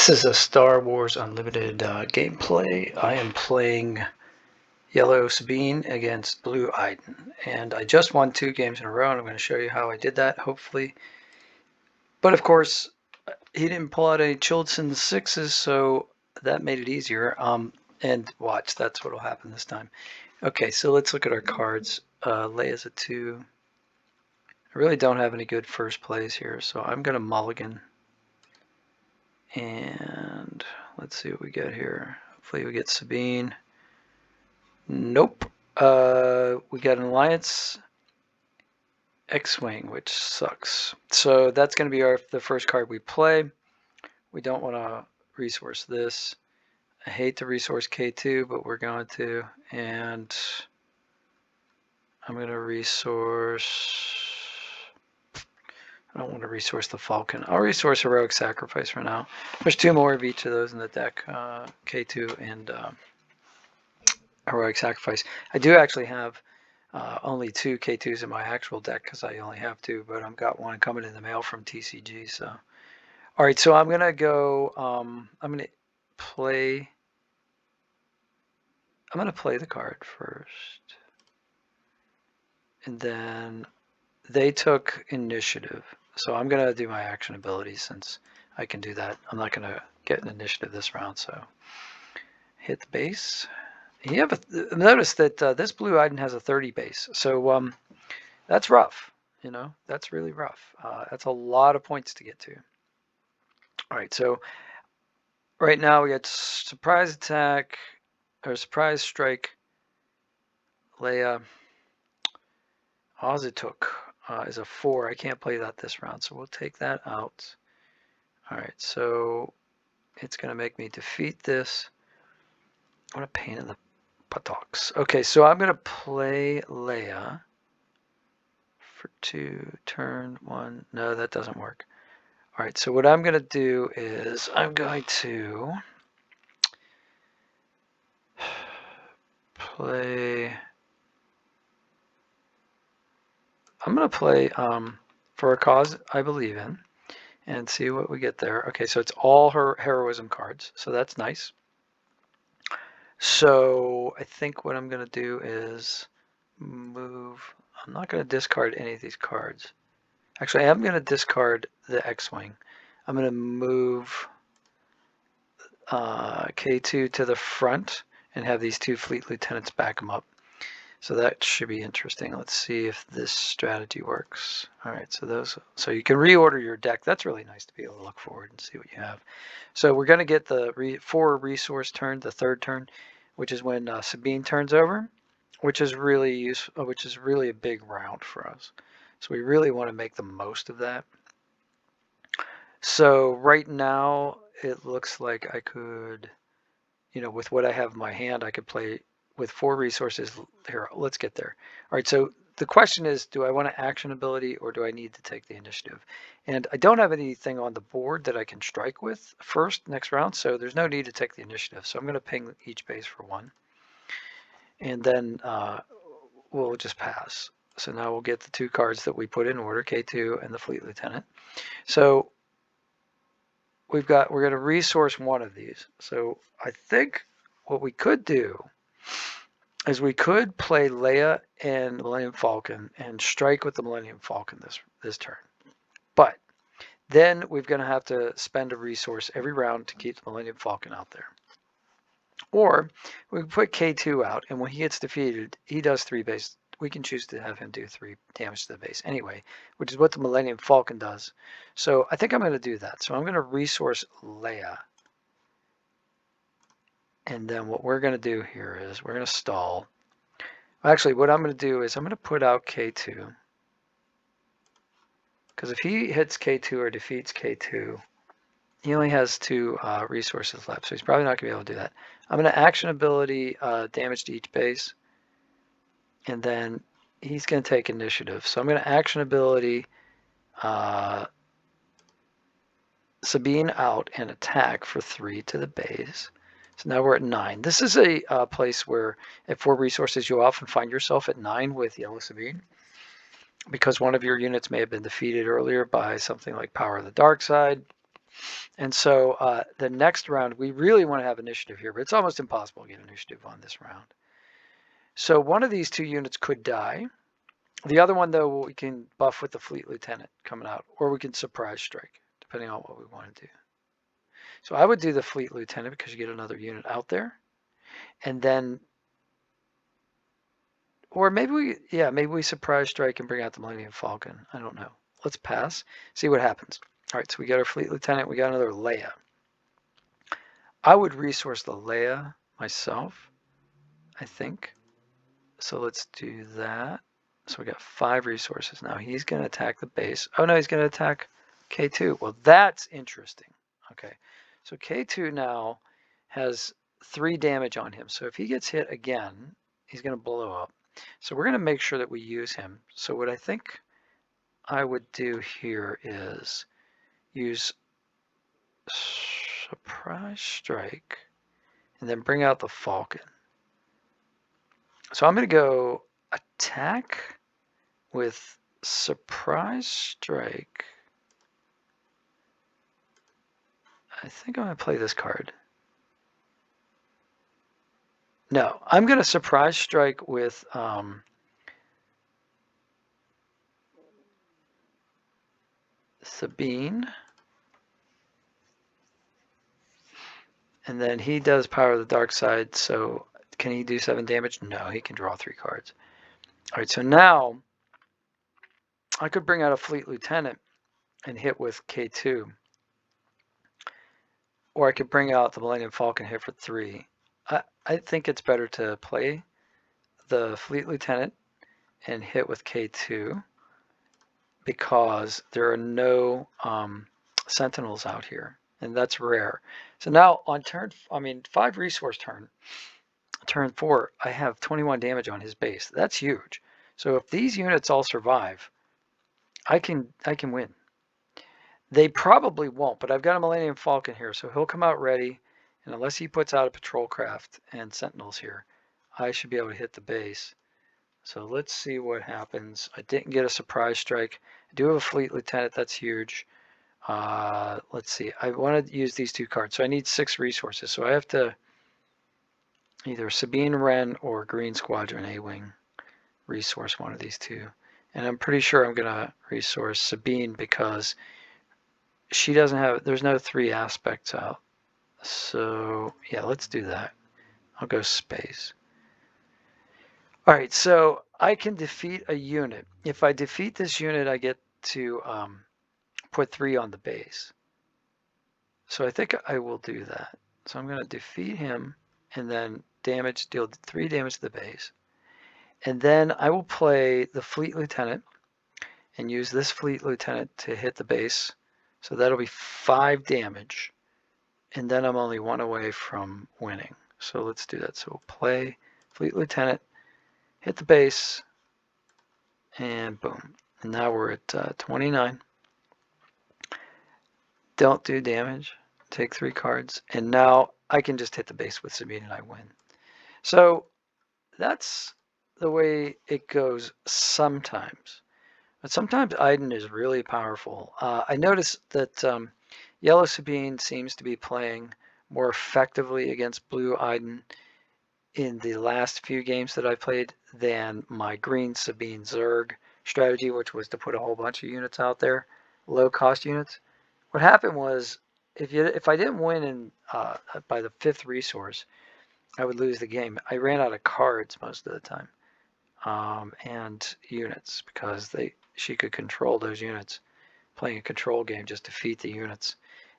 This is a Star Wars Unlimited gameplay. I am playing Yellow Sabine against Blue Iden, and I just won 2 games in a row, and I'm going to show you how I did that, hopefully. But of course, he didn't pull out any Chilton sixes, so that made it easier. And watch, that's what will happen this time. Okay, so let's look at our cards. Leia's a 2. I really don't have any good first plays here, so I'm going to mulligan. And let's see what we get here. Hopefully we get Sabine. Nope. We got an Alliance X-Wing, which sucks. So that's going to be the first card we play. We don't want to resource this. I hate to resource K2, but we're going to. And I'm going to resource... I don't want to resource the Falcon. I'll resource Heroic Sacrifice for now. There's 2 more of each of those in the deck, K2 and Heroic Sacrifice. I do actually have only 2 K2s in my actual deck because I only have 2, but I've got one coming in the mail from TCG. So, all right, so I'm gonna go. I'm gonna play the card first, and then they took initiative. So I'm going to do my action ability since I can do that. I'm not going to get an initiative this round, so hit the base. You have notice that this Blue Iden has a 30 base, so that's rough. You know, that's really rough. That's a lot of points to get to. All right, so right now we got surprise attack or surprise strike. Leia. Oz-it-took is a 4. I can't play that this round, so we'll take that out. All right, so it's going to make me defeat this. What a pain in the buttocks. Okay, so I'm going to play Leia for 2, turn 1. No, that doesn't work. All right, so what I'm going to do is I'm going to play... I'm going to play For a Cause I Believe In and see what we get there. Okay, so it's all her heroism cards, so that's nice. So I think what I'm going to do is move. I'm not going to discard any of these cards. Actually, I am going to discard the X-Wing. I'm going to move K2 to the front and have these 2 fleet lieutenants back them up. So that should be interesting. Let's see if this strategy works. All right, so you can reorder your deck. That's really nice to be able to look forward and see what you have. So we're going to get the 4 resource turn, the 3rd turn, which is when Sabine turns over, which is really useful, which is really a big round for us. So we really want to make the most of that. So right now it looks like I could, you know, with what I have in my hand, I could play with 4 resources. Here, let's get there. All right, so the question is, do I want an action ability or do I need to take the initiative? And I don't have anything on the board that I can strike with next round, so there's no need to take the initiative. So I'm going to ping each base for 1. And then we'll just pass. So now we'll get the 2 cards that we put in order, K2 and the Fleet Lieutenant. So we're going to resource 1 of these. So I think what we could do is we could play Leia and Millennium Falcon and strike with the Millennium Falcon this turn. But then we're going to have to spend a resource every round to keep the Millennium Falcon out there. Or we can put K2 out, and when he gets defeated, he does 3 base. We can choose to have him do 3 damage to the base anyway, which is what the Millennium Falcon does. So I think I'm going to do that. So I'm going to resource Leia. And then what we're going to do here is we're going to stall. Actually, what I'm going to do is I'm going to put out K2. Because if he hits K2 or defeats K2, he only has 2 resources left. So he's probably not going to be able to do that. I'm going to action ability damage to each base. And then he's going to take initiative. So I'm going to action ability Sabine out and attack for 3 to the base. So now we're at 9. This is a place where at 4 resources, you'll often find yourself at 9 with Yellow Sabine because one of your units may have been defeated earlier by something like Power of the Dark Side. And so the next round, we really want to have initiative here, but it's almost impossible to get initiative on this round. So one of these 2 units could die. The other one, though, we can buff with the Fleet Lieutenant coming out, or we can surprise strike, depending on what we want to do. So I would do the Fleet Lieutenant because you get another unit out there. And then, or maybe we surprise strike and bring out the Millennium Falcon. I don't know. Let's pass, see what happens. All right, so we got our Fleet Lieutenant. We got another Leia. I would resource the Leia myself, I think. So let's do that. So we got 5 resources. Now he's going to attack the base. Oh no, he's going to attack K2. Well, that's interesting. Okay, so K2 now has 3 damage on him. So if he gets hit again, he's going to blow up. So we're going to make sure that we use him. So what I think I would do here is use surprise strike and then bring out the Falcon. So I'm going to go attack with surprise strike. I think I'm going to play this card. No, I'm going to surprise strike with Sabine. And then he does Power of the Dark Side, so can he do 7 damage? No, he can draw 3 cards. All right, so now I could bring out a Fleet Lieutenant and hit with K2. Or I could bring out the Millennium Falcon, hit for 3. I think it's better to play the Fleet Lieutenant and hit with K2 because there are no Sentinels out here, and that's rare. So now on 5 resource turn 4, I have 21 damage on his base. That's huge. So if these units all survive, I can win. They probably won't, but I've got a Millennium Falcon here, so he'll come out ready, and unless he puts out a patrol craft and Sentinels here, I should be able to hit the base. So let's see what happens. I didn't get a surprise strike. I do have a Fleet Lieutenant. That's huge. Let's see. I want to use these 2 cards, so I need 6 resources. So I have to either Sabine Wren or Green Squadron A-Wing resource one of these 2. And I'm pretty sure I'm going to resource Sabine because she doesn't have, there's no 3 aspects out. So yeah, let's do that. I'll go space. All right, so I can defeat a unit. If I defeat this unit, I get to put 3 on the base. So I think I will do that. So I'm going to defeat him and then deal 3 damage to the base. And then I will play the Fleet Lieutenant and use this Fleet Lieutenant to hit the base. So that'll be 5 damage. And then I'm only 1 away from winning. So let's do that. So we'll play Fleet Lieutenant, hit the base, and boom. And now we're at 29. Don't do damage. Take 3 cards. And now I can just hit the base with Sabine and I win. So that's the way it goes sometimes. But sometimes Iden is really powerful. I noticed that Yellow Sabine seems to be playing more effectively against Blue Iden in the last few games that I played than my Green Sabine Zerg strategy, which was to put a whole bunch of units out there, low cost units. What happened was if I didn't win by the 5th resource, I would lose the game. I ran out of cards most of the time and units because she could control those units, playing a control game, just defeat the units.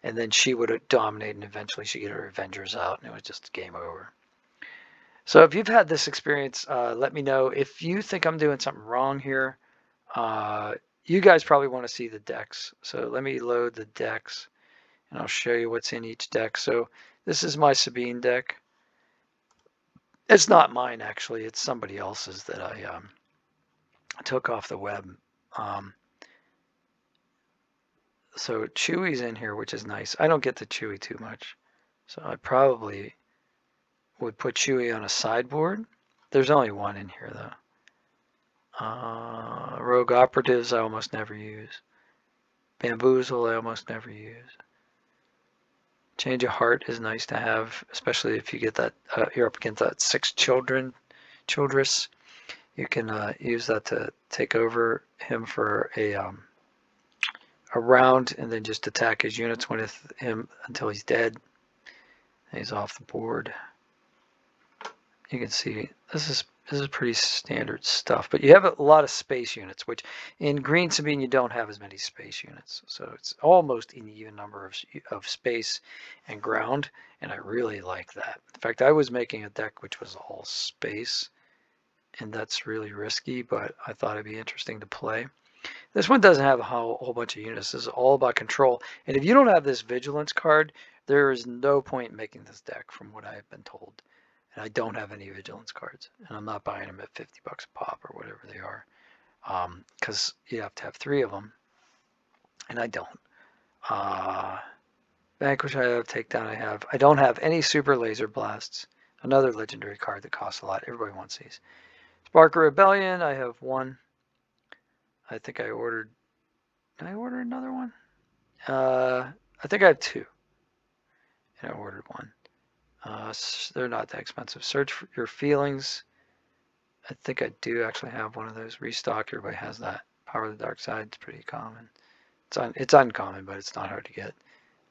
And then she would dominate and eventually she'd get her Avengers out and it was just game over. So if you've had this experience, let me know. If you think I'm doing something wrong here, you guys probably want to see the decks. So let me load the decks and I'll show you what's in each deck. So this is my Sabine deck. It's not mine, actually. It's somebody else's that I took off the web. So Chewie's in here, which is nice. I don't get to Chewie too much. So I probably would put Chewie on a sideboard. There's only 1 in here, though. Rogue Operatives I almost never use. Bamboozle I almost never use. Change of heart is nice to have, especially if you get that you're up against that 6 childress. You can use that to take over him for a round, and then just attack his units with him until he's dead. And he's off the board. You can see this is pretty standard stuff, but you have a lot of space units, which in Green Sabine you don't have as many space units, so it's almost an even number of space and ground, and I really like that. In fact, I was making a deck which was all space, and that's really risky, but I thought it'd be interesting to play. This one doesn't have a whole bunch of units. This is all about control, and if you don't have this vigilance card, there is no point in making this deck, from what I've been told. And I don't have any vigilance cards, and I'm not buying them at 50 bucks a pop or whatever they are, because you have to have 3 of them, and I don't. Vanquish I have, Takedown I don't have any super laser blasts, another legendary card that costs a lot. Everybody wants these. Spark of Rebellion, I have 1. I think I ordered, did I order another one? I think I have 2, and I ordered 1. They're not that expensive. Search for your feelings. I think I do actually have one of those. Restock. Everybody has that. Power of the Dark Side. It's pretty common. It's uncommon, but it's not hard to get.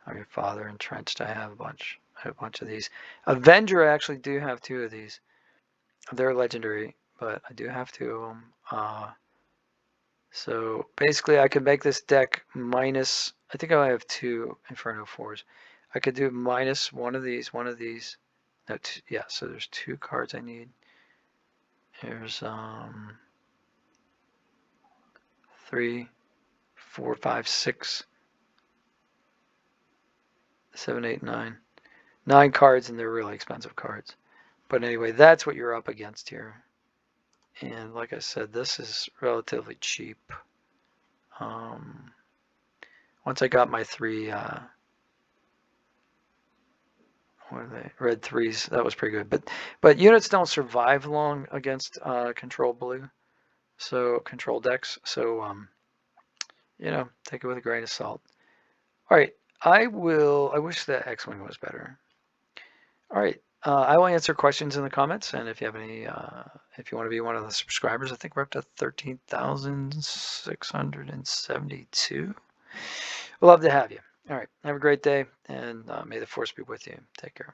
I'm your father. Entrenched. I have a bunch. I have a bunch of these. Avenger. I actually do have 2 of these. They're legendary, but I do have 2 of them. So basically, I could make this deck minus. I think I only have 2 Inferno 4s. I could do minus one of these. No, yeah. So there's 2 cards I need. Here's 3, 4, 5, 6, 7, 8, 9. 9 cards, and they're really expensive cards. But anyway, that's what you're up against here. And like I said, this is relatively cheap. Once I got my 3, what are they? Red 3s, that was pretty good. But units don't survive long against control blue, so control decks. So take it with a grain of salt. All right, I wish that X-Wing was better. All right, I will answer questions in the comments, and if you have any, if you want to be one of the subscribers, I think we're up to 13,672. We'd love to have you. All right, have a great day, and may the force be with you. Take care.